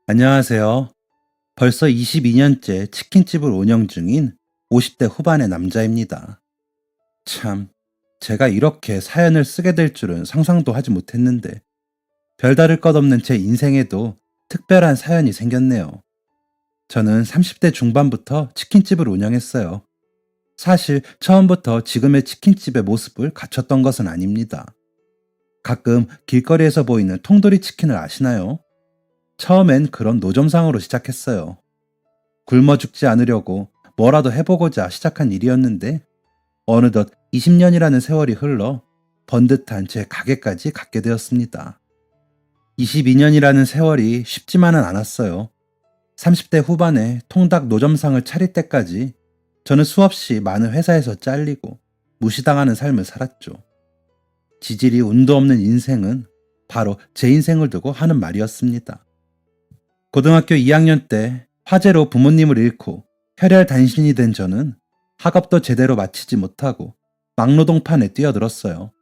안녕하세요. 벌써 22년째 치킨집을 운영 중인 50대 후반의 남자입니다. 참, 제가 이렇게 사연을 쓰게 될 줄은 상상도 하지 못했는데, 별다를 것 없는 제 인생에도 특별한 사연이 생겼네요. 저는 30대 중반부터 치킨집을 운영했어요. 사실 처음부터 지금의 치킨집의 모습을 갖췄던 것은 아닙니다. 가끔 길거리에서 보이는 통돌이 치킨을 아시나요? 처음엔 그런 노점상으로 시작했어요. 굶어 죽지 않으려고 뭐라도 해보고자 시작한 일이었는데 어느덧 20년이라는 세월이 흘러 번듯한 제 가게까지 갖게 되었습니다. 22년이라는 세월이 쉽지만은 않았어요. 30대 후반에 통닭 노점상을 차릴 때까지 저는 수없이 많은 회사에서 잘리고 무시당하는 삶을 살았죠. 지질이 운도 없는 인생은 바로 제 인생을 두고 하는 말이었습니다. 고등학교 2학년 때 화재로 부모님을 잃고 혈혈단신이 된 저는 학업도 제대로 마치지 못하고 막노동판에 뛰어들었어요.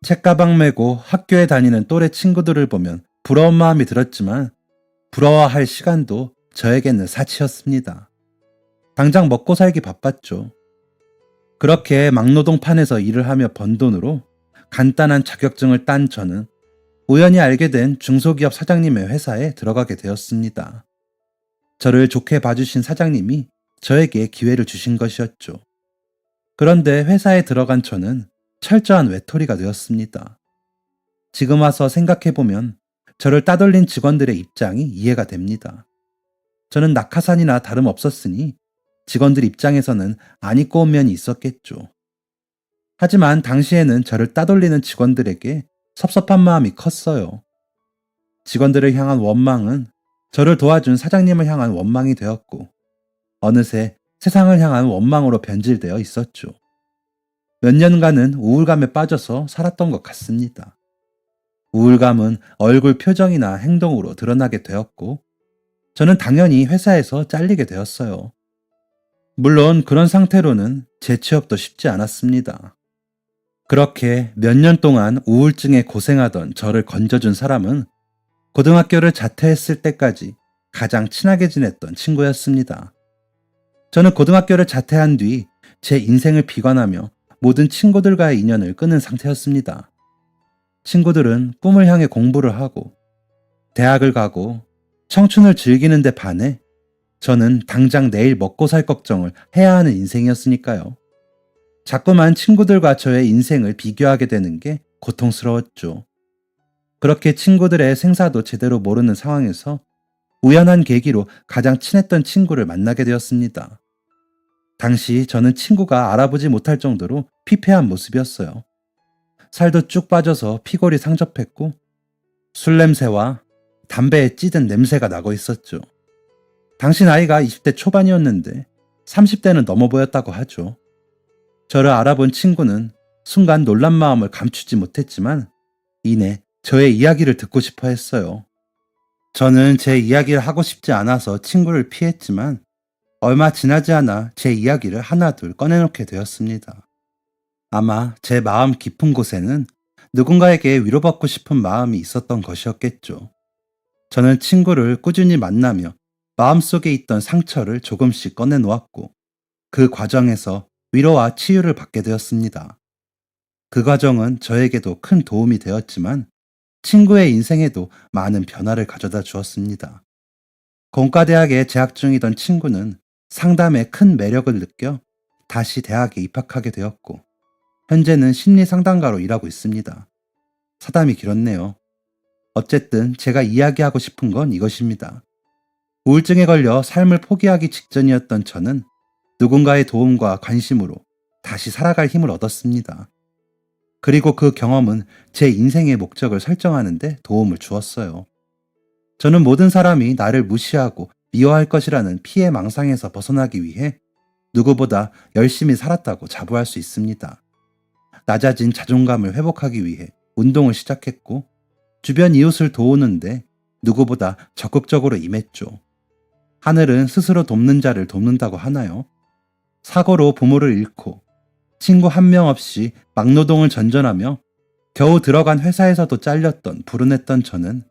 책가방 메고 학교에 다니는 또래 친구들을 보면 부러운 마음이 들었지만 부러워할 시간도 저에게는 사치였습니다. 당장 먹고 살기 바빴죠. 그렇게 막노동판에서 일을 하며 번 돈으로 간단한 자격증을 딴 저는 우연히 알게 된 중소기업 사장님의 회사에 들어가게 되었습니다. 저를 좋게 봐주신 사장님이 저에게 기회를 주신 것이었죠. 그런데 회사에 들어간 저는 철저한 외톨이가 되었습니다. 지금 와서 생각해보면 저를 따돌린 직원들의 입장이 이해가 됩니다. 저는 낙하산이나 다름없었으니 직원들 입장에서는 안 입고 온 면이 있었겠죠. 하지만 당시에는 저를 따돌리는 직원들에게 섭섭한 마음이 컸어요. 직원들을 향한 원망은 저를 도와준 사장님을 향한 원망이 되었고 어느새 세상을 향한 원망으로 변질되어 있었죠. 몇 년간은 우울감에 빠져서 살았던 것 같습니다. 우울감은 얼굴 표정이나 행동으로 드러나게 되었고 저는 당연히 회사에서 잘리게 되었어요. 물론 그런 상태로는 재취업도 쉽지 않았습니다. 그렇게 몇 년 동안 우울증에 고생하던 저를 건져준 사람은 고등학교를 자퇴했을 때까지 가장 친하게 지냈던 친구였습니다. 저는 고등학교를 자퇴한 뒤 제 인생을 비관하며 모든 친구들과의 인연을 끊은 상태였습니다. 친구들은 꿈을 향해 공부를 하고 대학을 가고 청춘을 즐기는 데 반해 저는 당장 내일 먹고 살 걱정을 해야 하는 인생이었으니까요. 자꾸만 친구들과 저의 인생을 비교하게 되는 게 고통스러웠죠. 그렇게 친구들의 생사도 제대로 모르는 상황에서 우연한 계기로 가장 친했던 친구를 만나게 되었습니다. 당시 저는 친구가 알아보지 못할 정도로 피폐한 모습이었어요. 살도 쭉 빠져서 피골이 상접했고 술 냄새와 담배에 찌든 냄새가 나고 있었죠. 당시 나이가 20대 초반이었는데 30대는 넘어 보였다고 하죠. 저를 알아본 친구는 순간 놀란 마음을 감추지 못했지만 이내 저의 이야기를 듣고 싶어 했어요. 저는 제 이야기를 하고 싶지 않아서 친구를 피했지만 얼마 지나지 않아 제 이야기를 하나둘 꺼내놓게 되었습니다. 아마 제 마음 깊은 곳에는 누군가에게 위로받고 싶은 마음이 있었던 것이었겠죠. 저는 친구를 꾸준히 만나며 마음속에 있던 상처를 조금씩 꺼내놓았고 그 과정에서 위로와 치유를 받게 되었습니다. 그 과정은 저에게도 큰 도움이 되었지만 친구의 인생에도 많은 변화를 가져다 주었습니다. 공과대학에 재학 중이던 친구는 상담에 큰 매력을 느껴 다시 대학에 입학하게 되었고 현재는 심리상담가로 일하고 있습니다. 사담이 길었네요. 어쨌든 제가 이야기하고 싶은 건 이것입니다. 우울증에 걸려 삶을 포기하기 직전이었던 저는 누군가의 도움과 관심으로 다시 살아갈 힘을 얻었습니다. 그리고 그 경험은 제 인생의 목적을 설정하는 데 도움을 주었어요. 저는 모든 사람이 나를 무시하고 미워할 것이라는 피해 망상에서 벗어나기 위해 누구보다 열심히 살았다고 자부할 수 있습니다. 낮아진 자존감을 회복하기 위해 운동을 시작했고 주변 이웃을 도우는데 누구보다 적극적으로 임했죠. 하늘은 스스로 돕는 자를 돕는다고 하나요? 사고로 부모를 잃고 친구 한 명 없이 막노동을 전전하며 겨우 들어간 회사에서도 잘렸던 불운했던 저는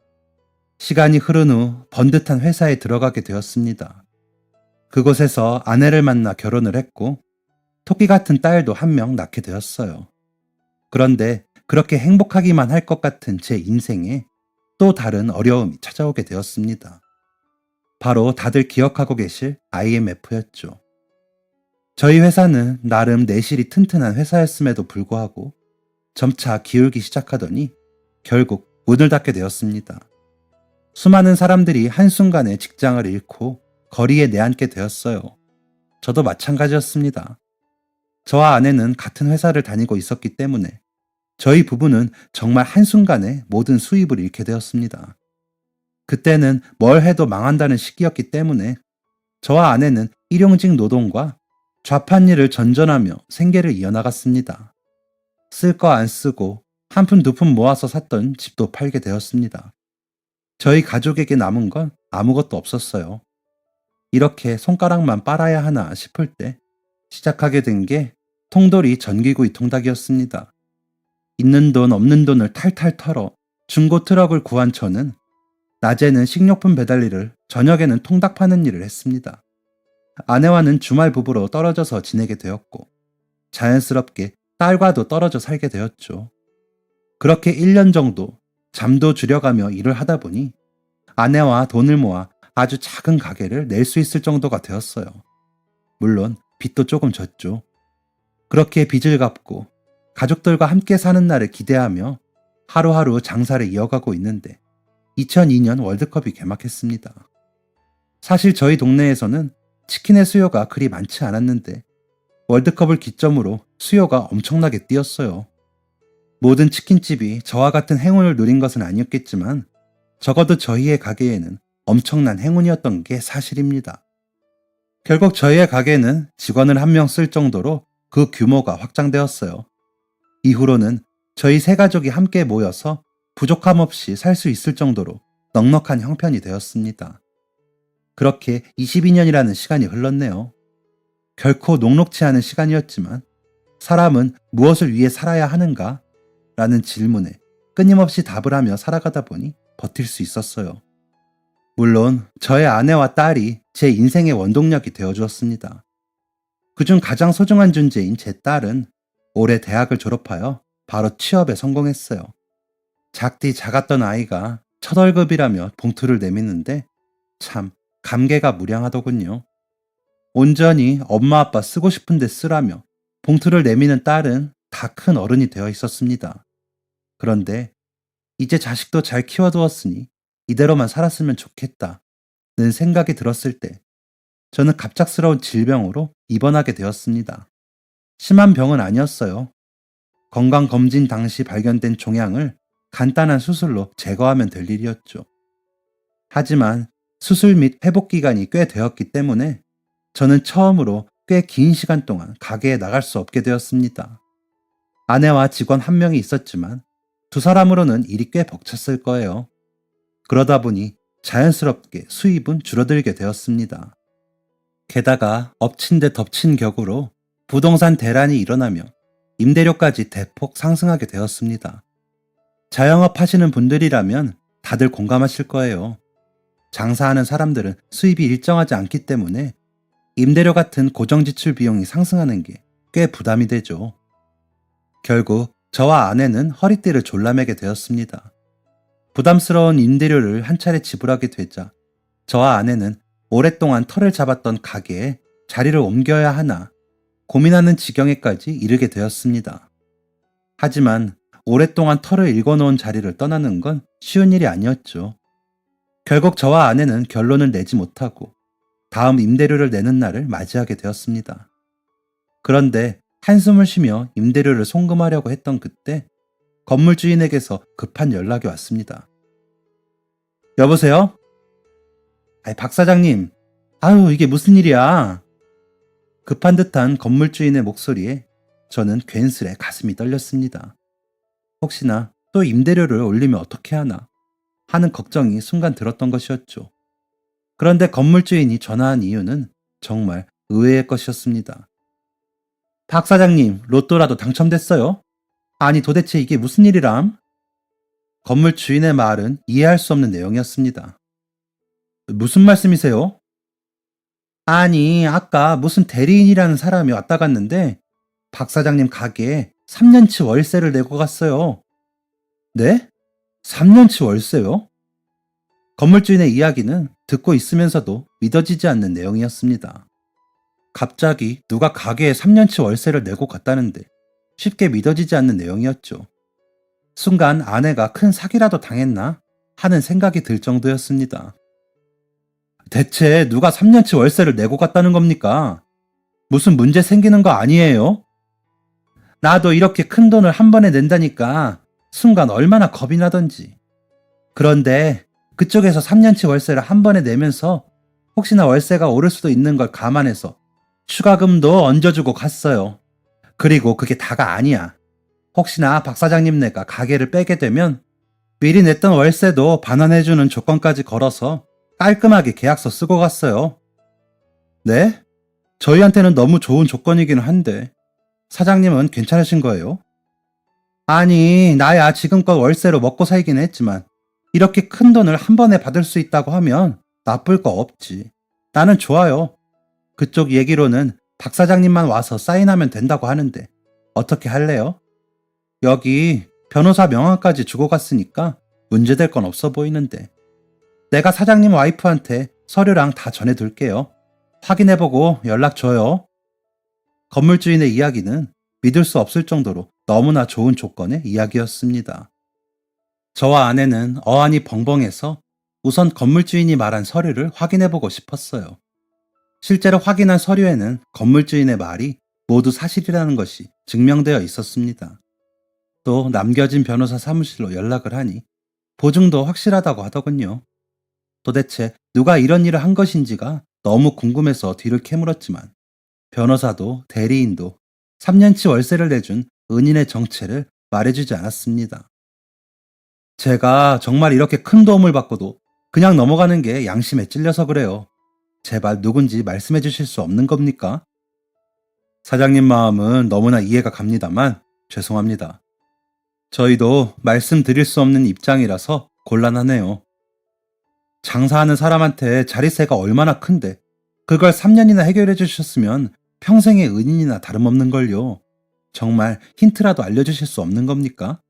시간이 흐른 후 번듯한 회사에 들어가게 되었습니다. 그곳에서 아내를 만나 결혼을 했고 토끼 같은 딸도 한 명 낳게 되었어요. 그런데 그렇게 행복하기만 할 것 같은 제 인생에 또 다른 어려움이 찾아오게 되었습니다. 바로 다들 기억하고 계실 IMF였죠. 저희 회사는 나름 내실이 튼튼한 회사였음에도 불구하고 점차 기울기 시작하더니 결국 문을 닫게 되었습니다. 수많은 사람들이 한순간에 직장을 잃고 거리에 내앉게 되었어요. 저도 마찬가지였습니다. 저와 아내는 같은 회사를 다니고 있었기 때문에 저희 부부는 정말 한순간에 모든 수입을 잃게 되었습니다. 그때는 뭘 해도 망한다는 시기였기 때문에 저와 아내는 일용직 노동과 좌판 일을 전전하며 생계를 이어나갔습니다. 쓸 거 안 쓰고 한 푼 두 푼 모아서 샀던 집도 팔게 되었습니다. 저희 가족에게 남은 건 아무것도 없었어요. 이렇게 손가락만 빨아야 하나 싶을 때 시작하게 된 게 통돌이 전기구이 통닭이었습니다. 있는 돈 없는 돈을 탈탈 털어 중고 트럭을 구한 저는 낮에는 식료품 배달 일을, 저녁에는 통닭 파는 일을 했습니다. 아내와는 주말 부부로 떨어져서 지내게 되었고 자연스럽게 딸과도 떨어져 살게 되었죠. 그렇게 1년 정도 잠도 줄여가며 일을 하다 보니 아내와 돈을 모아 아주 작은 가게를 낼 수 있을 정도가 되었어요. 물론 빚도 조금 졌죠. 그렇게 빚을 갚고 가족들과 함께 사는 날을 기대하며 하루하루 장사를 이어가고 있는데 2002년 월드컵이 개막했습니다. 사실 저희 동네에서는 치킨의 수요가 그리 많지 않았는데 월드컵을 기점으로 수요가 엄청나게 뛰었어요. 모든 치킨집이 저와 같은 행운을 누린 것은 아니었겠지만 적어도 저희의 가게에는 엄청난 행운이었던 게 사실입니다. 결국 저희의 가게는 직원을 한 명 쓸 정도로 그 규모가 확장되었어요. 이후로는 저희 세 가족이 함께 모여서 부족함 없이 살 수 있을 정도로 넉넉한 형편이 되었습니다. 그렇게 22년이라는 시간이 흘렀네요. 결코 녹록지 않은 시간이었지만 사람은 무엇을 위해 살아야 하는가? 라는 질문에 끊임없이 답을 하며 살아가다 보니 버틸 수 있었어요. 물론 저의 아내와 딸이 제 인생의 원동력이 되어주었습니다. 그중 가장 소중한 존재인 제 딸은 올해 대학을 졸업하여 바로 취업에 성공했어요. 작디 작았던 아이가 첫 월급이라며 봉투를 내미는데 참 감개가 무량하더군요. 온전히 엄마 아빠 쓰고 싶은데 쓰라며 봉투를 내미는 딸은 다 큰 어른이 되어 있었습니다. 그런데 이제 자식도 잘 키워두었으니 이대로만 살았으면 좋겠다는 생각이 들었을 때 저는 갑작스러운 질병으로 입원하게 되었습니다. 심한 병은 아니었어요. 건강검진 당시 발견된 종양을 간단한 수술로 제거하면 될 일이었죠. 하지만 수술 및 회복 기간이 꽤 되었기 때문에 저는 처음으로 꽤 긴 시간 동안 가게에 나갈 수 없게 되었습니다. 아내와 직원 한 명이 있었지만 두 사람으로는 일이 꽤 벅찼을 거예요. 그러다 보니 자연스럽게 수입은 줄어들게 되었습니다. 게다가 엎친 데 덮친 격으로 부동산 대란이 일어나며 임대료까지 대폭 상승하게 되었습니다. 자영업 하시는 분들이라면 다들 공감하실 거예요. 장사하는 사람들은 수입이 일정하지 않기 때문에 임대료 같은 고정지출 비용이 상승하는 게 꽤 부담이 되죠. 결국 저와 아내는 허리띠를 졸라매게 되었습니다. 부담스러운 임대료를 한 차례 지불하게 되자 저와 아내는 오랫동안 털을 잡았던 가게에 자리를 옮겨야 하나 고민하는 지경에까지 이르게 되었습니다. 하지만 오랫동안 털을 일궈놓은 자리를 떠나는 건 쉬운 일이 아니었죠. 결국 저와 아내는 결론을 내지 못하고 다음 임대료를 내는 날을 맞이하게 되었습니다. 그런데 한숨을 쉬며 임대료를 송금하려고 했던 그때 건물주인에게서 급한 연락이 왔습니다. 여보세요? 박 사장님, 아유 이게 무슨 일이야? 급한 듯한 건물주인의 목소리에 저는 괜스레 가슴이 떨렸습니다. 혹시나 또 임대료를 올리면 어떻게 하나 하는 걱정이 순간 들었던 것이었죠. 그런데 건물주인이 전화한 이유는 정말 의외의 것이었습니다. 박 사장님, 로또라도 당첨됐어요? 아니 도대체 이게 무슨 일이람? 건물 주인의 말은 이해할 수 없는 내용이었습니다. 무슨 말씀이세요? 아니, 아까 무슨 대리인이라는 사람이 왔다 갔는데 박 사장님 가게에 3년치 월세를 내고 갔어요. 네? 3년치 월세요? 건물주인의 이야기는 듣고 있으면서도 믿어지지 않는 내용이었습니다. 갑자기 누가 가게에 3년치 월세를 내고 갔다는데 쉽게 믿어지지 않는 내용이었죠. 순간 아내가 큰 사기라도 당했나 하는 생각이 들 정도였습니다. 대체 누가 3년치 월세를 내고 갔다는 겁니까? 무슨 문제 생기는 거 아니에요? 나도 이렇게 큰 돈을 한 번에 낸다니까 순간 얼마나 겁이 나던지. 그런데 그쪽에서 3년치 월세를 한 번에 내면서 혹시나 월세가 오를 수도 있는 걸 감안해서 추가금도 얹어주고 갔어요. 그리고 그게 다가 아니야. 혹시나 박 사장님네가 가게를 빼게 되면 미리 냈던 월세도 반환해주는 조건까지 걸어서 깔끔하게 계약서 쓰고 갔어요. 네? 저희한테는 너무 좋은 조건이긴 한데 사장님은 괜찮으신 거예요? 아니, 나야 지금껏 월세로 먹고 살긴 했지만 이렇게 큰 돈을 한 번에 받을 수 있다고 하면 나쁠 거 없지. 나는 좋아요. 그쪽 얘기로는 박 사장님만 와서 사인하면 된다고 하는데 어떻게 할래요? 여기 변호사 명함까지 주고 갔으니까 문제될 건 없어 보이는데 내가 사장님 와이프한테 서류랑 다 전해둘게요. 확인해보고 연락 줘요. 건물주인의 이야기는 믿을 수 없을 정도로 너무나 좋은 조건의 이야기였습니다. 저와 아내는 어안이 벙벙해서 우선 건물주인이 말한 서류를 확인해보고 싶었어요. 실제로 확인한 서류에는 건물주인의 말이 모두 사실이라는 것이 증명되어 있었습니다. 또 남겨진 변호사 사무실로 연락을 하니 보증도 확실하다고 하더군요. 도대체 누가 이런 일을 한 것인지가 너무 궁금해서 뒤를 캐물었지만 변호사도 대리인도 3년치 월세를 내준 은인의 정체를 말해주지 않았습니다. 제가 정말 이렇게 큰 도움을 받고도 그냥 넘어가는 게 양심에 찔려서 그래요. 제발 누군지 말씀해 주실 수 없는 겁니까? 사장님 마음은 너무나 이해가 갑니다만 죄송합니다. 저희도 말씀드릴 수 없는 입장이라서 곤란하네요. 장사하는 사람한테 자리세가 얼마나 큰데 그걸 3년이나 해결해 주셨으면 평생의 은인이나 다름없는걸요. 정말 힌트라도 알려주실 수 없는 겁니까?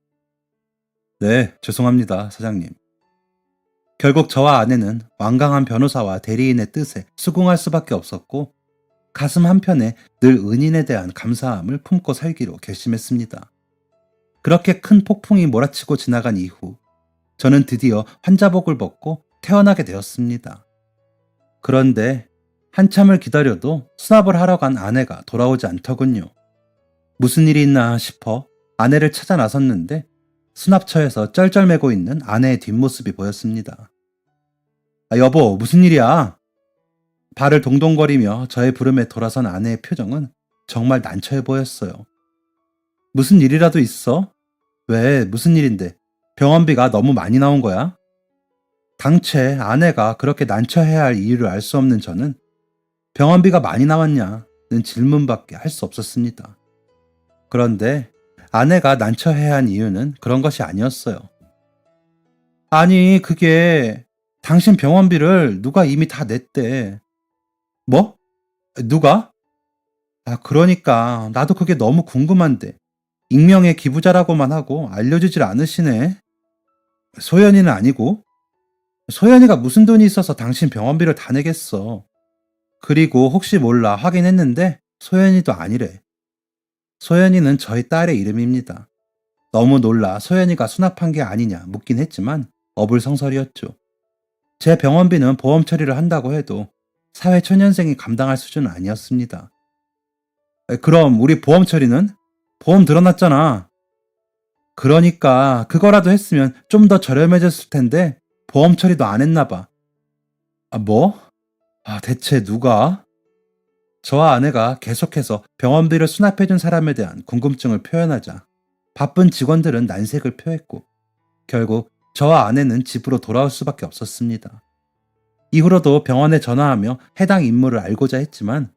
네, 죄송합니다, 사장님. 결국 저와 아내는 완강한 변호사와 대리인의 뜻에 수긍할 수밖에 없었고 가슴 한편에 늘 은인에 대한 감사함을 품고 살기로 결심했습니다. 그렇게 큰 폭풍이 몰아치고 지나간 이후 저는 드디어 환자복을 벗고 태어나게 되었습니다. 그런데 한참을 기다려도 수납을 하러 간 아내가 돌아오지 않더군요. 무슨 일이 있나 싶어 아내를 찾아 나섰는데 수납처에서 쩔쩔매고 있는 아내의 뒷모습이 보였습니다. 여보, 무슨 일이야? 발을 동동거리며 저의 부름에 돌아선 아내의 표정은 정말 난처해 보였어요. 무슨 일이라도 있어? 왜, 무슨 일인데? 병원비가 너무 많이 나온 거야? 당최 아내가 그렇게 난처해야 할 이유를 알 수 없는 저는 병원비가 많이 나왔냐는 질문밖에 할 수 없었습니다. 그런데 아내가 난처해야 한 이유는 그런 것이 아니었어요. 아니, 그게 당신 병원비를 누가 이미 다 냈대. 뭐? 누가? 그러니까 나도 그게 너무 궁금한데 익명의 기부자라고만 하고 알려주질 않으시네. 소연이는 아니고? 소연이가 무슨 돈이 있어서 당신 병원비를 다 내겠어. 그리고 혹시 몰라 확인했는데 소연이도 아니래. 소연이는 저희 딸의 이름입니다. 너무 놀라 소연이가 수납한 게 아니냐 묻긴 했지만 어불성설이었죠. 제 병원비는 보험 처리를 한다고 해도 사회초년생이 감당할 수준은 아니었습니다. 그럼 우리 보험 처리는? 보험 들어놨잖아. 그러니까 그거라도 했으면 좀 더 저렴해졌을 텐데 보험 처리도 안 했나 봐. 뭐? 대체 누가? 저와 아내가 계속해서 병원비를 수납해준 사람에 대한 궁금증을 표현하자 바쁜 직원들은 난색을 표했고 결국 저와 아내는 집으로 돌아올 수밖에 없었습니다. 이후로도 병원에 전화하며 해당 인물을 알고자 했지만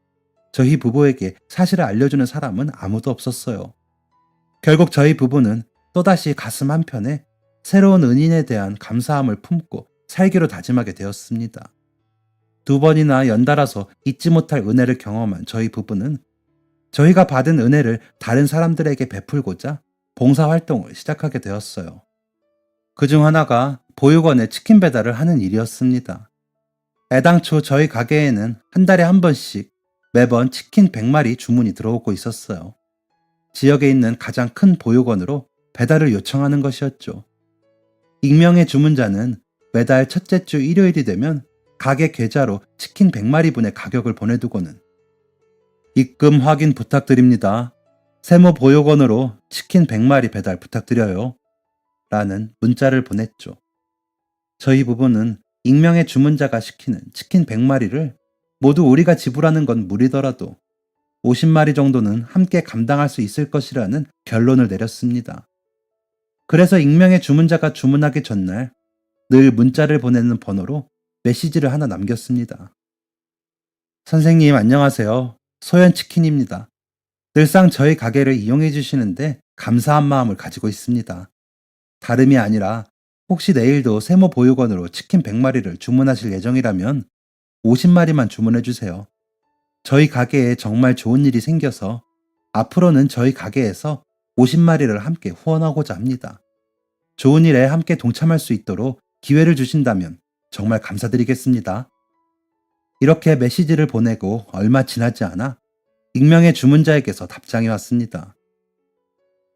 저희 부부에게 사실을 알려주는 사람은 아무도 없었어요. 결국 저희 부부는 또다시 가슴 한편에 새로운 은인에 대한 감사함을 품고 살기로 다짐하게 되었습니다. 2번이나 연달아서 잊지 못할 은혜를 경험한 저희 부부는 저희가 받은 은혜를 다른 사람들에게 베풀고자 봉사활동을 시작하게 되었어요. 그중 하나가 보육원에 치킨 배달을 하는 일이었습니다. 애당초 저희 가게에는 한 달에 한 번씩 매번 치킨 100마리 주문이 들어오고 있었어요. 지역에 있는 가장 큰 보육원으로 배달을 요청하는 것이었죠. 익명의 주문자는 매달 첫째 주 일요일이 되면 가게 계좌로 치킨 100마리분의 가격을 보내두고는 입금 확인 부탁드립니다. 세모 보육원으로 치킨 100마리 배달 부탁드려요. 라는 문자를 보냈죠. 저희 부부는 익명의 주문자가 시키는 치킨 100마리를 모두 우리가 지불하는 건 무리더라도 50마리 정도는 함께 감당할 수 있을 것이라는 결론을 내렸습니다. 그래서 익명의 주문자가 주문하기 전날 늘 문자를 보내는 번호로 메시지를 하나 남겼습니다. 선생님 안녕하세요. 소연치킨입니다. 늘상 저희 가게를 이용해 주시는데 감사한 마음을 가지고 있습니다. 다름이 아니라 혹시 내일도 세모 보육원으로 치킨 100마리를 주문하실 예정이라면 50마리만 주문해 주세요. 저희 가게에 정말 좋은 일이 생겨서 앞으로는 저희 가게에서 50마리를 함께 후원하고자 합니다. 좋은 일에 함께 동참할 수 있도록 기회를 주신다면 정말 감사드리겠습니다. 이렇게 메시지를 보내고 얼마 지나지 않아 익명의 주문자에게서 답장이 왔습니다.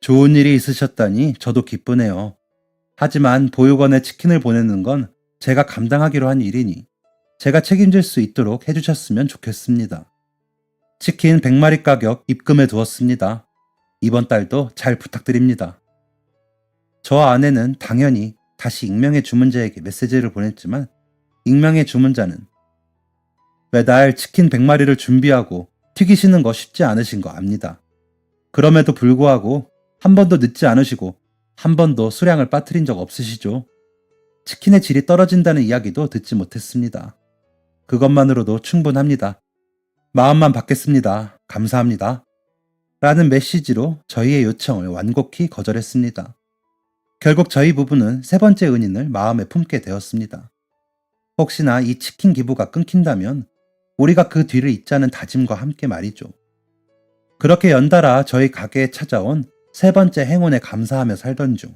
좋은 일이 있으셨다니 저도 기쁘네요. 하지만 보육원에 치킨을 보내는 건 제가 감당하기로 한 일이니 제가 책임질 수 있도록 해주셨으면 좋겠습니다. 치킨 100마리 가격 입금해 두었습니다. 이번 달도 잘 부탁드립니다. 저 아내는 당연히 다시 익명의 주문자에게 메시지를 보냈지만 익명의 주문자는 매달 치킨 100마리를 준비하고 튀기시는 거 쉽지 않으신 거 압니다. 그럼에도 불구하고 한 번도 늦지 않으시고 한 번도 수량을 빠뜨린 적 없으시죠? 치킨의 질이 떨어진다는 이야기도 듣지 못했습니다. 그것만으로도 충분합니다. 마음만 받겠습니다. 감사합니다. 라는 메시지로 저희의 요청을 완곡히 거절했습니다. 결국 저희 부부는 세 번째 은인을 마음에 품게 되었습니다. 혹시나 이 치킨 기부가 끊긴다면 우리가 그 뒤를 잇자는 다짐과 함께 말이죠. 그렇게 연달아 저희 가게에 찾아온 세 번째 행운에 감사하며 살던 중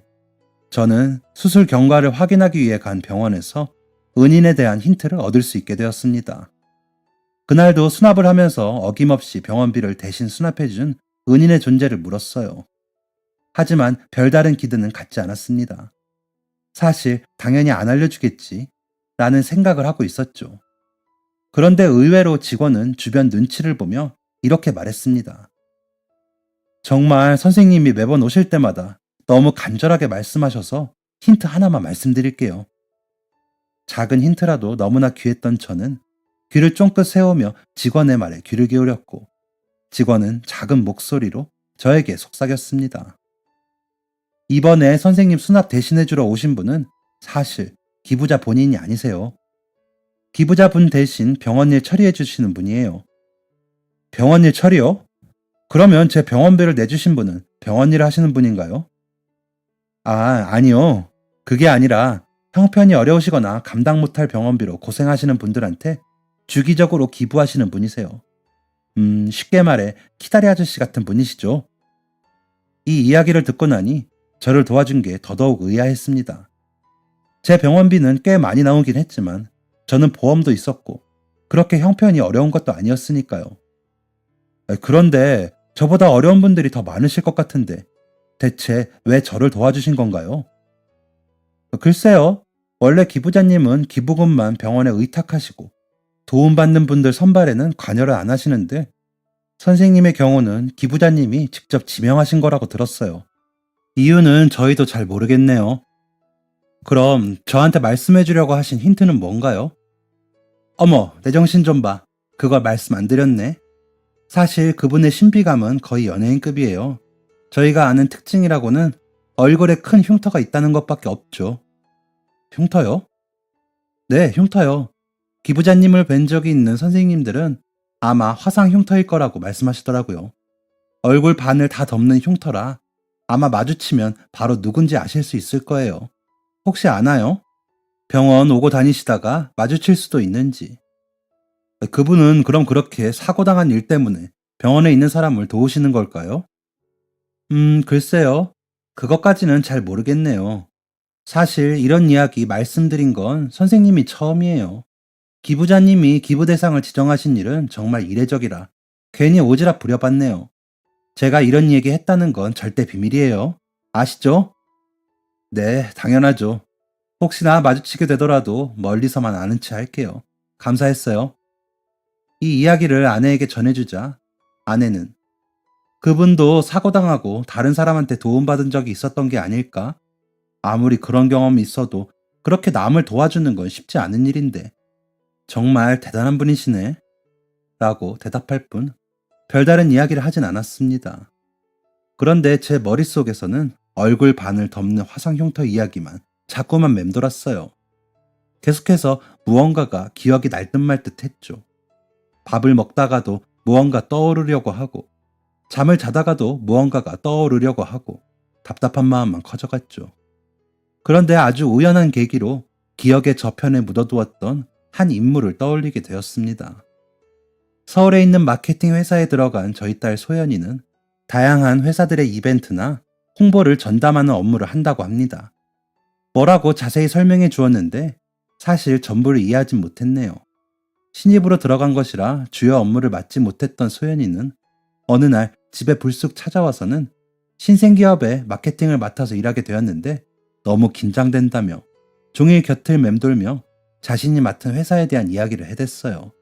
저는 수술 경과를 확인하기 위해 간 병원에서 은인에 대한 힌트를 얻을 수 있게 되었습니다. 그날도 수납을 하면서 어김없이 병원비를 대신 수납해준 은인의 존재를 물었어요. 하지만 별다른 기대는 갖지 않았습니다. 사실 당연히 안 알려주겠지 라는 생각을 하고 있었죠. 그런데 의외로 직원은 주변 눈치를 보며 이렇게 말했습니다. 정말 선생님이 매번 오실 때마다 너무 간절하게 말씀하셔서 힌트 하나만 말씀드릴게요. 작은 힌트라도 너무나 귀했던 저는 귀를 쫑긋 세우며 직원의 말에 귀를 기울였고 직원은 작은 목소리로 저에게 속삭였습니다. 이번에 선생님 수납 대신해주러 오신 분은 사실 기부자 본인이 아니세요. 기부자분 대신 병원 일 처리해 주시는 분이에요. 병원 일 처리요? 그러면 제 병원비를 내주신 분은 병원 일을 하시는 분인가요? 아니요. 그게 아니라 형편이 어려우시거나 감당 못할 병원비로 고생하시는 분들한테 주기적으로 기부하시는 분이세요. 쉽게 말해 키다리 아저씨 같은 분이시죠. 이 이야기를 듣고 나니 저를 도와준 게 더더욱 의아했습니다. 제 병원비는 꽤 많이 나오긴 했지만 저는 보험도 있었고 그렇게 형편이 어려운 것도 아니었으니까요. 그런데 저보다 어려운 분들이 더 많으실 것 같은데 대체 왜 저를 도와주신 건가요? 글쎄요. 원래 기부자님은 기부금만 병원에 의탁하시고 도움받는 분들 선발에는 관여를 안 하시는데 선생님의 경우는 기부자님이 직접 지명하신 거라고 들었어요. 이유는 저희도 잘 모르겠네요. 그럼 저한테 말씀해 주려고 하신 힌트는 뭔가요? 어머, 내 정신 좀 봐. 그걸 말씀 안 드렸네. 사실 그분의 신비감은 거의 연예인급이에요. 저희가 아는 특징이라고는 얼굴에 큰 흉터가 있다는 것밖에 없죠. 흉터요? 네, 흉터요. 기부자님을 뵌 적이 있는 선생님들은 아마 화상 흉터일 거라고 말씀하시더라고요. 얼굴 반을 다 덮는 흉터라 아마 마주치면 바로 누군지 아실 수 있을 거예요. 혹시 아나요? 병원 오고 다니시다가 마주칠 수도 있는지. 그분은 그럼 그렇게 사고당한 일 때문에 병원에 있는 사람을 도우시는 걸까요? 글쎄요. 그것까지는 잘 모르겠네요. 사실 이런 이야기 말씀드린 건 선생님이 처음이에요. 기부자님이 기부 대상을 지정하신 일은 정말 이례적이라 괜히 오지랖 부려봤네요. 제가 이런 얘기 했다는 건 절대 비밀이에요. 아시죠? 네, 당연하죠. 혹시나 마주치게 되더라도 멀리서만 아는 체 할게요. 감사했어요. 이 이야기를 아내에게 전해주자 아내는 그분도 사고당하고 다른 사람한테 도움받은 적이 있었던 게 아닐까? 아무리 그런 경험이 있어도 그렇게 남을 도와주는 건 쉽지 않은 일인데 정말 대단한 분이시네 라고 대답할 뿐 별다른 이야기를 하진 않았습니다. 그런데 제 머릿속에서는 얼굴 반을 덮는 화상 흉터 이야기만 자꾸만 맴돌았어요. 계속해서 무언가가 기억이 날 듯 말 듯 했죠. 밥을 먹다가도 무언가 떠오르려고 하고 잠을 자다가도 무언가가 떠오르려고 하고 답답한 마음만 커져갔죠. 그런데 아주 우연한 계기로 기억의 저편에 묻어두었던 한 인물을 떠올리게 되었습니다. 서울에 있는 마케팅 회사에 들어간 저희 딸 소연이는 다양한 회사들의 이벤트나 홍보를 전담하는 업무를 한다고 합니다. 뭐라고 자세히 설명해 주었는데 사실 전부를 이해하진 못했네요. 신입으로 들어간 것이라 주요 업무를 맡지 못했던 소연이는 어느 날 집에 불쑥 찾아와서는 신생기업의 마케팅을 맡아서 일하게 되었는데 너무 긴장된다며 종일 곁을 맴돌며 자신이 맡은 회사에 대한 이야기를 해댔어요.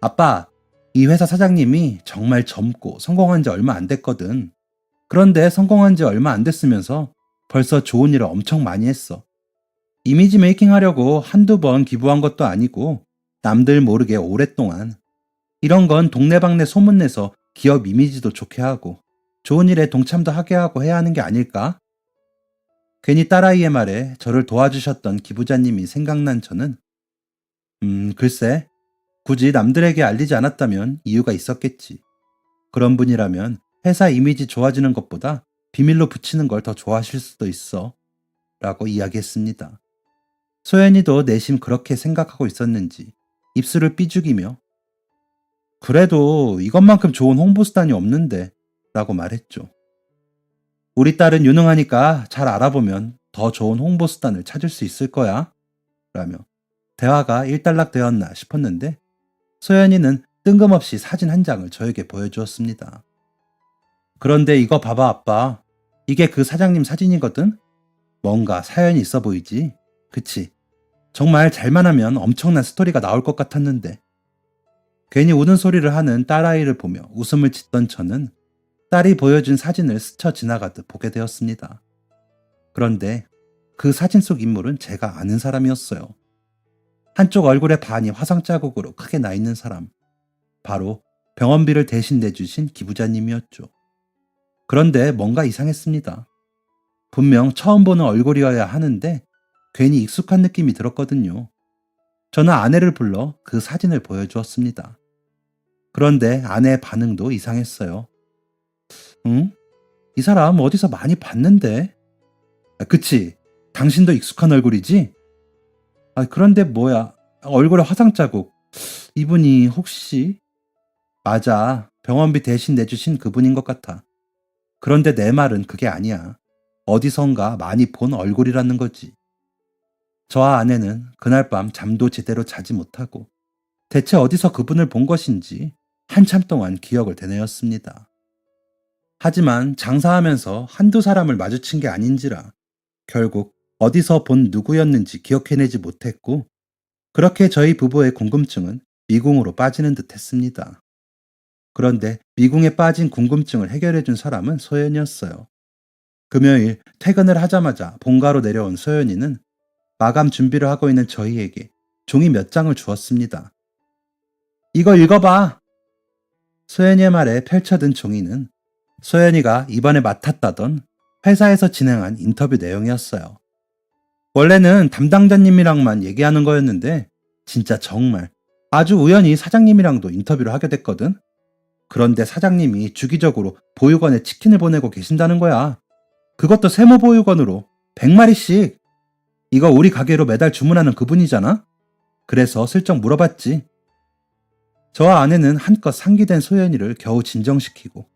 아빠, 이 회사 사장님이 정말 젊고 성공한 지 얼마 안 됐거든. 그런데 성공한 지 얼마 안 됐으면서 벌써 좋은 일을 엄청 많이 했어. 이미지 메이킹 하려고 한두 번 기부한 것도 아니고 남들 모르게 오랫동안. 이런 건 동네방네 소문내서 기업 이미지도 좋게 하고 좋은 일에 동참도 하게 하고 해야 하는 게 아닐까? 괜히 딸아이의 말에 저를 도와주셨던 기부자님이 생각난 저는 글쎄 굳이 남들에게 알리지 않았다면 이유가 있었겠지. 그런 분이라면 회사 이미지 좋아지는 것보다 비밀로 붙이는 걸 더 좋아하실 수도 있어 라고 이야기했습니다. 소연이도 내심 그렇게 생각하고 있었는지 입술을 삐죽이며 그래도 이것만큼 좋은 홍보 수단이 없는데 라고 말했죠. 우리 딸은 유능하니까 잘 알아보면 더 좋은 홍보 수단을 찾을 수 있을 거야 라며 대화가 일단락되었나 싶었는데 소연이는 뜬금없이 사진 한 장을 저에게 보여주었습니다. 그런데 이거 봐봐 아빠. 이게 그 사장님 사진이거든? 뭔가 사연이 있어 보이지? 그치? 정말 잘만 하면 엄청난 스토리가 나올 것 같았는데 괜히 우는 소리를 하는 딸아이를 보며 웃음을 짓던 저는 딸이 보여준 사진을 스쳐 지나가듯 보게 되었습니다. 그런데 그 사진 속 인물은 제가 아는 사람이었어요. 한쪽 얼굴의 반이 화상 자국으로 크게 나 있는 사람. 바로 병원비를 대신 내주신 기부자님이었죠. 그런데 뭔가 이상했습니다. 분명 처음 보는 얼굴이어야 하는데 괜히 익숙한 느낌이 들었거든요. 저는 아내를 불러 그 사진을 보여주었습니다. 그런데 아내의 반응도 이상했어요. 응? 이 사람 어디서 많이 봤는데? 그치? 당신도 익숙한 얼굴이지? 그런데 뭐야? 얼굴에 화상 자국. 이분이 혹시? 맞아. 병원비 대신 내주신 그분인 것 같아. 그런데 내 말은 그게 아니야. 어디선가 많이 본 얼굴이라는 거지. 저와 아내는 그날 밤 잠도 제대로 자지 못하고 대체 어디서 그분을 본 것인지 한참 동안 기억을 되뇌었습니다. 하지만 장사하면서 한두 사람을 마주친 게 아닌지라 결국 어디서 본 누구였는지 기억해내지 못했고 그렇게 저희 부부의 궁금증은 미궁으로 빠지는 듯 했습니다. 그런데 미궁에 빠진 궁금증을 해결해준 사람은 소연이었어요. 금요일 퇴근을 하자마자 본가로 내려온 소연이는 마감 준비를 하고 있는 저희에게 종이 몇 장을 주었습니다. 이거 읽어봐. 소연이의 말에 펼쳐든 종이는 소연이가 이번에 맡았다던 회사에서 진행한 인터뷰 내용이었어요. 원래는 담당자님이랑만 얘기하는 거였는데 진짜 정말 아주 우연히 사장님이랑도 인터뷰를 하게 됐거든. 그런데 사장님이 주기적으로 보육원에 치킨을 보내고 계신다는 거야. 그것도 세무보육원으로 100마리씩. 이거 우리 가게로 매달 주문하는 그분이잖아? 그래서 슬쩍 물어봤지. 저와 아내는 한껏 상기된 소연이를 겨우 진정시키고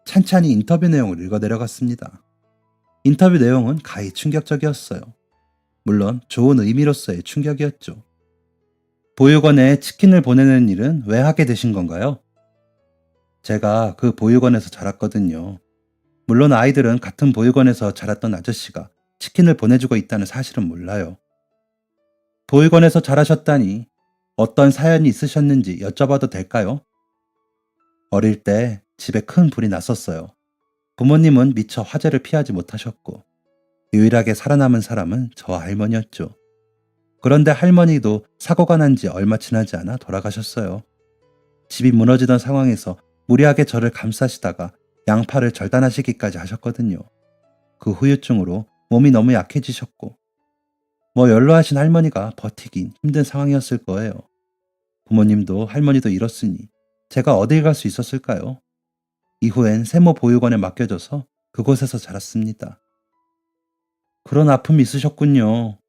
찬찬히 인터뷰 내용을 읽어 내려갔습니다. 인터뷰 내용은 가히 충격적이었어요. 물론 좋은 의미로서의 충격이었죠. 보육원에 치킨을 보내는 일은 왜 하게 되신 건가요? 제가 그 보육원에서 자랐거든요. 물론 아이들은 같은 보육원에서 자랐던 아저씨가 치킨을 보내주고 있다는 사실은 몰라요. 보육원에서 자라셨다니 어떤 사연이 있으셨는지 여쭤봐도 될까요? 어릴 때 집에 큰 불이 났었어요. 부모님은 미처 화재를 피하지 못하셨고 유일하게 살아남은 사람은 저와 할머니였죠. 그런데 할머니도 사고가 난 지 얼마 지나지 않아 돌아가셨어요. 집이 무너지던 상황에서 무리하게 저를 감싸시다가 양팔을 절단하시기까지 하셨거든요. 그 후유증으로 몸이 너무 약해지셨고 연로하신 할머니가 버티긴 힘든 상황이었을 거예요. 부모님도 할머니도 잃었으니 제가 어딜 갈 수 있었을까요? 이후엔 세모 보육원에 맡겨져서 그곳에서 자랐습니다. 그런 아픔이 있으셨군요.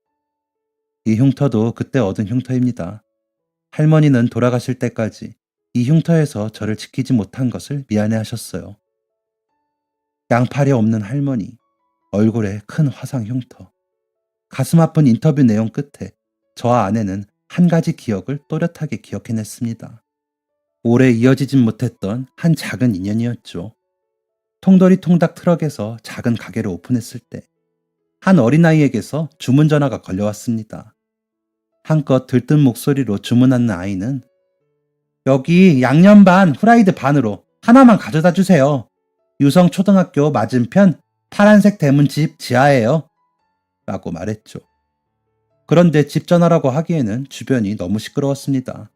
이 흉터도 그때 얻은 흉터입니다. 할머니는 돌아가실 때까지 이 흉터에서 저를 지키지 못한 것을 미안해 하셨어요. 양팔이 없는 할머니, 얼굴에 큰 화상 흉터. 가슴 아픈 인터뷰 내용 끝에 저와 아내는 한 가지 기억을 또렷하게 기억해냈습니다. 오래 이어지진 못했던 한 작은 인연이었죠. 통돌이 통닭 트럭에서 작은 가게를 오픈했을 때 한 어린아이에게서 주문 전화가 걸려왔습니다. 한껏 들뜬 목소리로 주문하는 아이는 여기 양념 반, 후라이드 반으로 하나만 가져다 주세요. 유성초등학교 맞은편 파란색 대문집 지하예요. 라고 말했죠. 그런데 집 전화라고 하기에는 주변이 너무 시끄러웠습니다.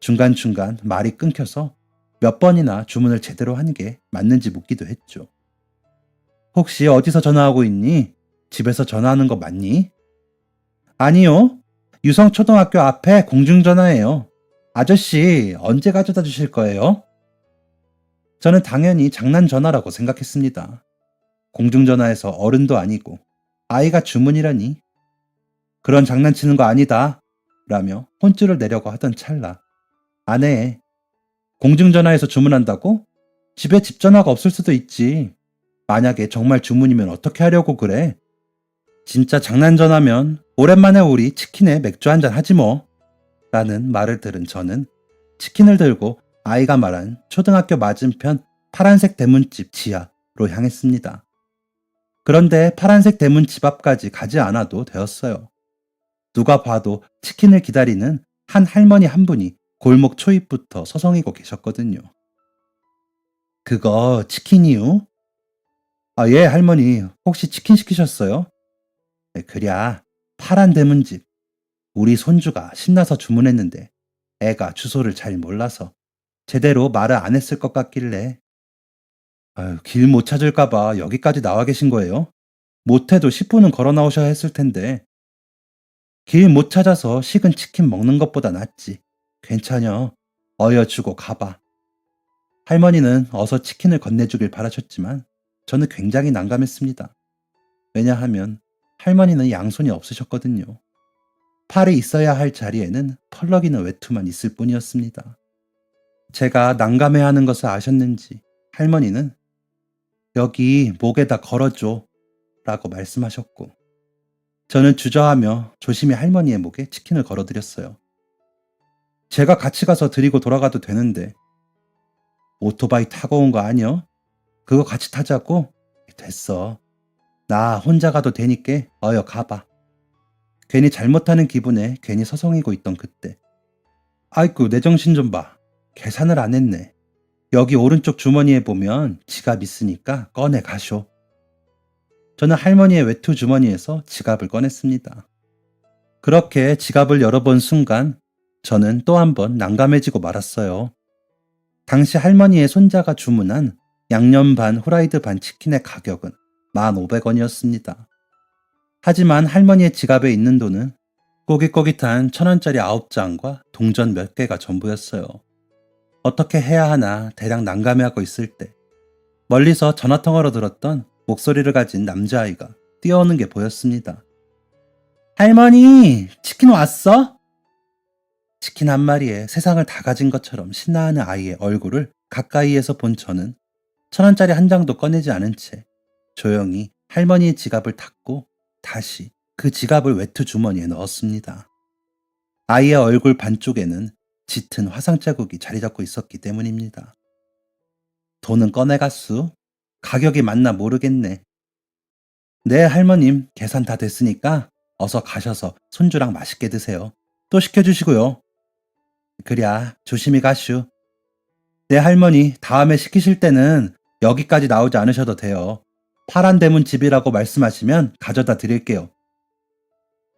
중간중간 말이 끊겨서 몇 번이나 주문을 제대로 한 게 맞는지 묻기도 했죠. 혹시 어디서 전화하고 있니? 집에서 전화하는 거 맞니? 아니요. 유성초등학교 앞에 공중전화예요. 아저씨, 언제 가져다 주실 거예요? 저는 당연히 장난전화라고 생각했습니다. 공중전화에서 어른도 아니고 아이가 주문이라니. 그런 장난치는 거 아니다. 라며 혼쭐을 내려고 하던 찰나. 아내, 공중전화에서 주문한다고? 집에 집전화가 없을 수도 있지. 만약에 정말 주문이면 어떻게 하려고 그래? 진짜 장난전화면 오랜만에 우리 치킨에 맥주 한잔 하지 뭐. 라는 말을 들은 저는 치킨을 들고 아이가 말한 초등학교 맞은편 파란색 대문집 지하로 향했습니다. 그런데 파란색 대문집 앞까지 가지 않아도 되었어요. 누가 봐도 치킨을 기다리는 한 할머니 한 분이 골목 초입부터 서성이고 계셨거든요. 그거 치킨이요? 아, 예, 할머니. 혹시 치킨 시키셨어요? 네, 그랴, 파란 대문집. 우리 손주가 신나서 주문했는데 애가 주소를 잘 몰라서 제대로 말을 안 했을 것 같길래 아유, 길 못 찾을까봐 여기까지 나와 계신 거예요? 못해도 10분은 걸어 나오셔야 했을 텐데 길 못 찾아서 식은 치킨 먹는 것보다 낫지. 괜찮여. 어여주고 가봐. 할머니는 어서 치킨을 건네주길 바라셨지만 저는 굉장히 난감했습니다. 왜냐하면 할머니는 양손이 없으셨거든요. 팔이 있어야 할 자리에는 펄럭이는 외투만 있을 뿐이었습니다. 제가 난감해하는 것을 아셨는지 할머니는 여기 목에다 걸어줘 라고 말씀하셨고 저는 주저하며 조심히 할머니의 목에 치킨을 걸어드렸어요. 제가 같이 가서 드리고 돌아가도 되는데 오토바이 타고 온 거 아니여? 그거 같이 타자고? 됐어. 나 혼자 가도 되니까 어여 가봐. 괜히 잘못하는 기분에 괜히 서성이고 있던 그때 아이쿠 내 정신 좀 봐. 계산을 안 했네. 여기 오른쪽 주머니에 보면 지갑 있으니까 꺼내 가쇼. 저는 할머니의 외투 주머니에서 지갑을 꺼냈습니다. 그렇게 지갑을 열어본 순간 저는 또 한 번 난감해지고 말았어요. 당시 할머니의 손자가 주문한 양념 반 후라이드 반 치킨의 가격은 1,500원이었습니다. 하지만 할머니의 지갑에 있는 돈은 꼬깃꼬깃한 1,000원짜리 9장과 동전 몇 개가 전부였어요. 어떻게 해야 하나 대략 난감해하고 있을 때 멀리서 전화통화로 들었던 목소리를 가진 남자아이가 뛰어오는 게 보였습니다. 할머니, 치킨 왔어? 치킨 한 마리에 세상을 다 가진 것처럼 신나하는 아이의 얼굴을 가까이에서 본 저는 1,000원짜리 한 장도 꺼내지 않은 채 조용히 할머니의 지갑을 닫고 다시 그 지갑을 외투 주머니에 넣었습니다. 아이의 얼굴 반쪽에는 짙은 화상 자국이 자리 잡고 있었기 때문입니다. 돈은 꺼내갔수? 가격이 맞나 모르겠네. 네, 할머님, 계산 다 됐으니까 어서 가셔서 손주랑 맛있게 드세요. 또 시켜주시고요. 그랴, 조심히 가슈. 네, 할머니, 다음에 시키실 때는 여기까지 나오지 않으셔도 돼요. 파란 대문 집이라고 말씀하시면 가져다 드릴게요.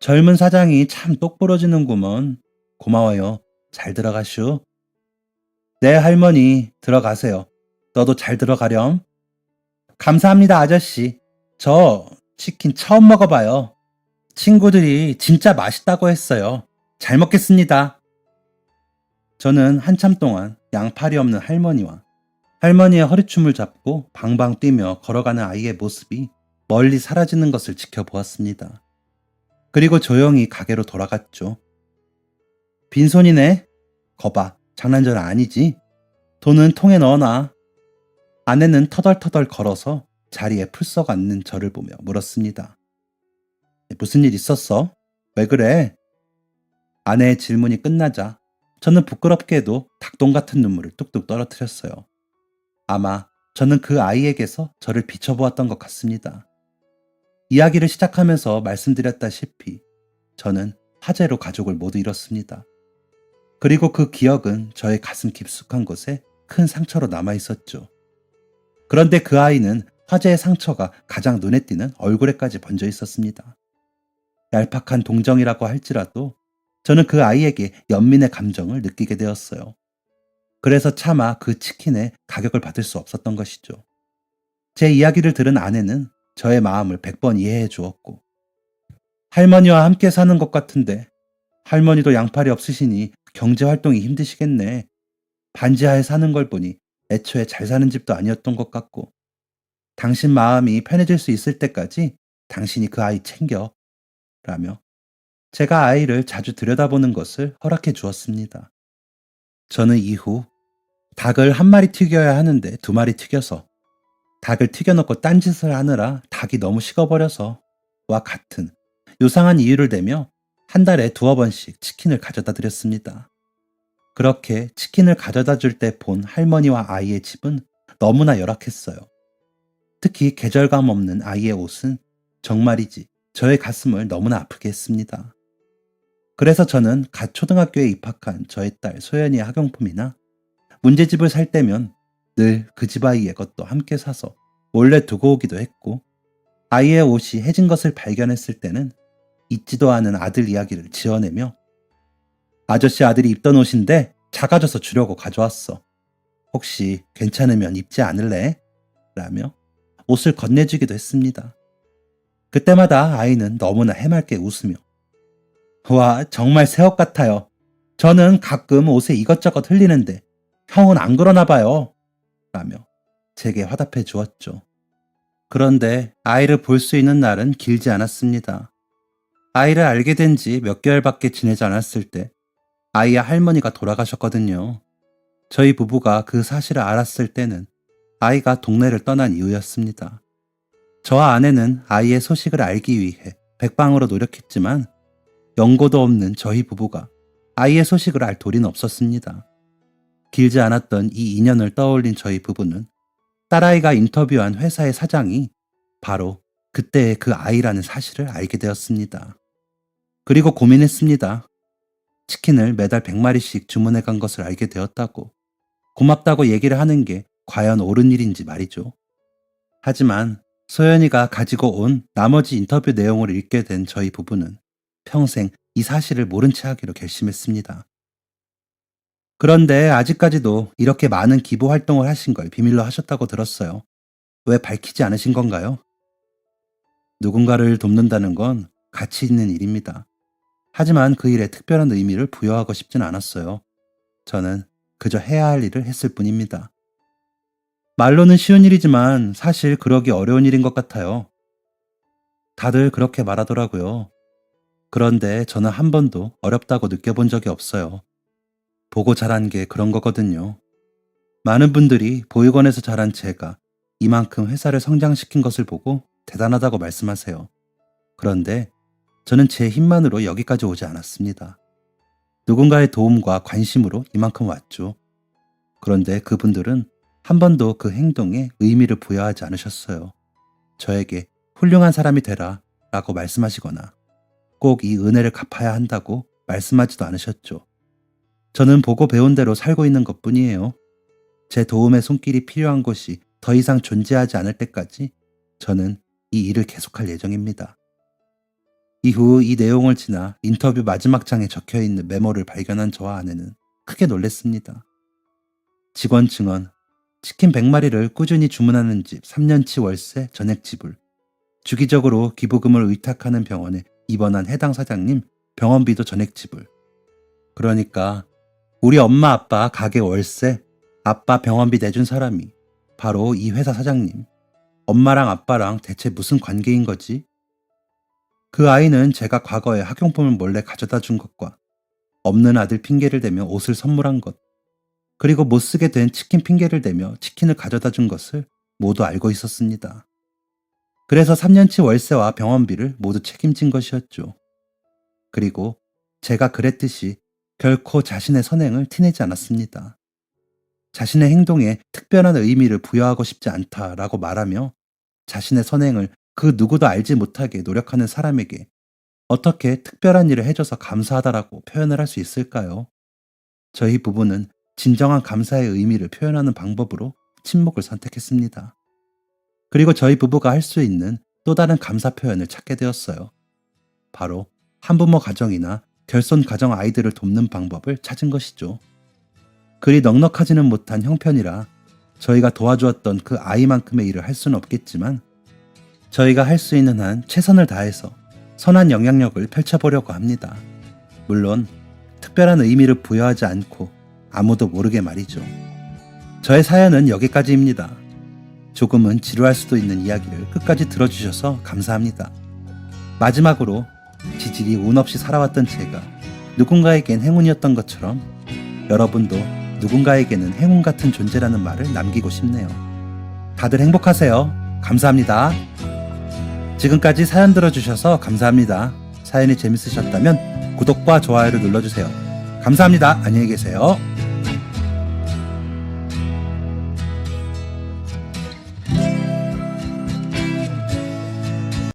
젊은 사장이 참 똑부러지는구먼. 고마워요. 잘 들어가슈. 네, 할머니, 들어가세요. 너도 잘 들어가렴. 감사합니다, 아저씨. 저 치킨 처음 먹어봐요. 친구들이 진짜 맛있다고 했어요. 잘 먹겠습니다. 저는 한참 동안 양팔이 없는 할머니와 할머니의 허리춤을 잡고 방방 뛰며 걸어가는 아이의 모습이 멀리 사라지는 것을 지켜보았습니다. 그리고 조용히 가게로 돌아갔죠. 빈손이네? 거봐, 장난전 아니지? 돈은 통에 넣어놔. 아내는 터덜터덜 걸어서 자리에 풀썩 앉는 저를 보며 물었습니다. 무슨 일 있었어? 왜 그래? 아내의 질문이 끝나자 저는 부끄럽게도 닭똥 같은 눈물을 뚝뚝 떨어뜨렸어요. 아마 저는 그 아이에게서 저를 비춰보았던 것 같습니다. 이야기를 시작하면서 말씀드렸다시피 저는 화재로 가족을 모두 잃었습니다. 그리고 그 기억은 저의 가슴 깊숙한 곳에 큰 상처로 남아 있었죠. 그런데 그 아이는 화재의 상처가 가장 눈에 띄는 얼굴에까지 번져 있었습니다. 얄팍한 동정이라고 할지라도 저는 그 아이에게 연민의 감정을 느끼게 되었어요. 그래서 차마 그 치킨의 가격을 받을 수 없었던 것이죠. 제 이야기를 들은 아내는 저의 마음을 100번 이해해 주었고, 할머니와 함께 사는 것 같은데 할머니도 양팔이 없으시니 경제활동이 힘드시겠네. 반지하에 사는 걸 보니 애초에 잘 사는 집도 아니었던 것 같고, 당신 마음이 편해질 수 있을 때까지 당신이 그 아이 챙겨 라며 제가 아이를 자주 들여다보는 것을 허락해 주었습니다. 저는 이후 닭을 한 마리 튀겨야 하는데 2마리 튀겨서, 닭을 튀겨놓고 딴짓을 하느라 닭이 너무 식어버려서 와 같은 요상한 이유를 대며 한 달에 2번씩 치킨을 가져다 드렸습니다. 그렇게 치킨을 가져다 줄 때 본 할머니와 아이의 집은 너무나 열악했어요. 특히 계절감 없는 아이의 옷은 정말이지 저의 가슴을 너무나 아프게 했습니다. 그래서 저는 갓 초등학교에 입학한 저의 딸 소연이의 학용품이나 문제집을 살 때면 늘 그 집 아이의 것도 함께 사서 몰래 두고 오기도 했고, 아이의 옷이 해진 것을 발견했을 때는 잊지도 않은 아들 이야기를 지어내며 아저씨 아들이 입던 옷인데 작아져서 주려고 가져왔어. 혹시 괜찮으면 입지 않을래? 라며 옷을 건네주기도 했습니다. 그때마다 아이는 너무나 해맑게 웃으며 와, 정말 새 옷 같아요. 저는 가끔 옷에 이것저것 흘리는데 형은 안 그러나 봐요. 라며 제게 화답해 주었죠. 그런데 아이를 볼 수 있는 날은 길지 않았습니다. 아이를 알게 된 지 몇 개월밖에 지내지 않았을 때 아이의 할머니가 돌아가셨거든요. 저희 부부가 그 사실을 알았을 때는 아이가 동네를 떠난 이후였습니다. 저와 아내는 아이의 소식을 알기 위해 백방으로 노력했지만 연고도 없는 저희 부부가 아이의 소식을 알 도리는 없었습니다. 길지 않았던 이 인연을 떠올린 저희 부부는 딸아이가 인터뷰한 회사의 사장이 바로 그때의 그 아이라는 사실을 알게 되었습니다. 그리고 고민했습니다. 치킨을 매달 100마리씩 주문해 간 것을 알게 되었다고, 고맙다고 얘기를 하는 게 과연 옳은 일인지 말이죠. 하지만 소연이가 가지고 온 나머지 인터뷰 내용을 읽게 된 저희 부부는 평생 이 사실을 모른 채 하기로 결심했습니다. 그런데 아직까지도 이렇게 많은 기부 활동을 하신 걸 비밀로 하셨다고 들었어요. 왜 밝히지 않으신 건가요? 누군가를 돕는다는 건 가치 있는 일입니다. 하지만 그 일에 특별한 의미를 부여하고 싶진 않았어요. 저는 그저 해야 할 일을 했을 뿐입니다. 말로는 쉬운 일이지만 사실 그러기 어려운 일인 것 같아요. 다들 그렇게 말하더라고요. 그런데 저는 한 번도 어렵다고 느껴본 적이 없어요. 보고 자란 게 그런 거거든요. 많은 분들이 보육원에서 자란 제가 이만큼 회사를 성장시킨 것을 보고 대단하다고 말씀하세요. 그런데 저는 제 힘만으로 여기까지 오지 않았습니다. 누군가의 도움과 관심으로 이만큼 왔죠. 그런데 그분들은 한 번도 그 행동에 의미를 부여하지 않으셨어요. 저에게 훌륭한 사람이 되라 라고 말씀하시거나 꼭 이 은혜를 갚아야 한다고 말씀하지도 않으셨죠. 저는 보고 배운 대로 살고 있는 것 뿐이에요. 제 도움의 손길이 필요한 곳이 더 이상 존재하지 않을 때까지 저는 이 일을 계속할 예정입니다. 이후 이 내용을 지나 인터뷰 마지막 장에 적혀 있는 메모를 발견한 저와 아내는 크게 놀랐습니다. 직원 증언, 치킨 100마리를 꾸준히 주문하는 집 3년치 월세 전액 지불, 주기적으로 기부금을 의탁하는 병원에 입원한 해당 사장님 병원비도 전액 지불. 그러니까 우리 엄마 아빠 가게 월세, 아빠 병원비 내준 사람이 바로 이 회사 사장님. 엄마랑 아빠랑 대체 무슨 관계인 거지? 그 아이는 제가 과거에 학용품을 몰래 가져다 준 것과 없는 아들 핑계를 대며 옷을 선물한 것, 그리고 못 쓰게 된 치킨 핑계를 대며 치킨을 가져다 준 것을 모두 알고 있었습니다. 그래서 3년치 월세와 병원비를 모두 책임진 것이었죠. 그리고 제가 그랬듯이 결코 자신의 선행을 티내지 않았습니다. 자신의 행동에 특별한 의미를 부여하고 싶지 않다라고 말하며 자신의 선행을 그 누구도 알지 못하게 노력하는 사람에게 어떻게 특별한 일을 해줘서 감사하다라고 표현을 할 수 있을까요? 저희 부부는 진정한 감사의 의미를 표현하는 방법으로 침묵을 선택했습니다. 그리고 저희 부부가 할 수 있는 또 다른 감사 표현을 찾게 되었어요. 바로 한부모 가정이나 결손 가정 아이들을 돕는 방법을 찾은 것이죠. 그리 넉넉하지는 못한 형편이라 저희가 도와주었던 그 아이만큼의 일을 할 수는 없겠지만 저희가 할 수 있는 한 최선을 다해서 선한 영향력을 펼쳐보려고 합니다. 물론 특별한 의미를 부여하지 않고 아무도 모르게 말이죠. 저의 사연은 여기까지입니다. 조금은 지루할 수도 있는 이야기를 끝까지 들어주셔서 감사합니다. 마지막으로 지질이 운 없이 살아왔던 제가 누군가에겐 행운이었던 것처럼 여러분도 누군가에게는 행운 같은 존재라는 말을 남기고 싶네요. 다들 행복하세요. 감사합니다. 지금까지 사연 들어주셔서 감사합니다. 사연이 재밌으셨다면 구독과 좋아요를 눌러주세요. 감사합니다. 안녕히 계세요.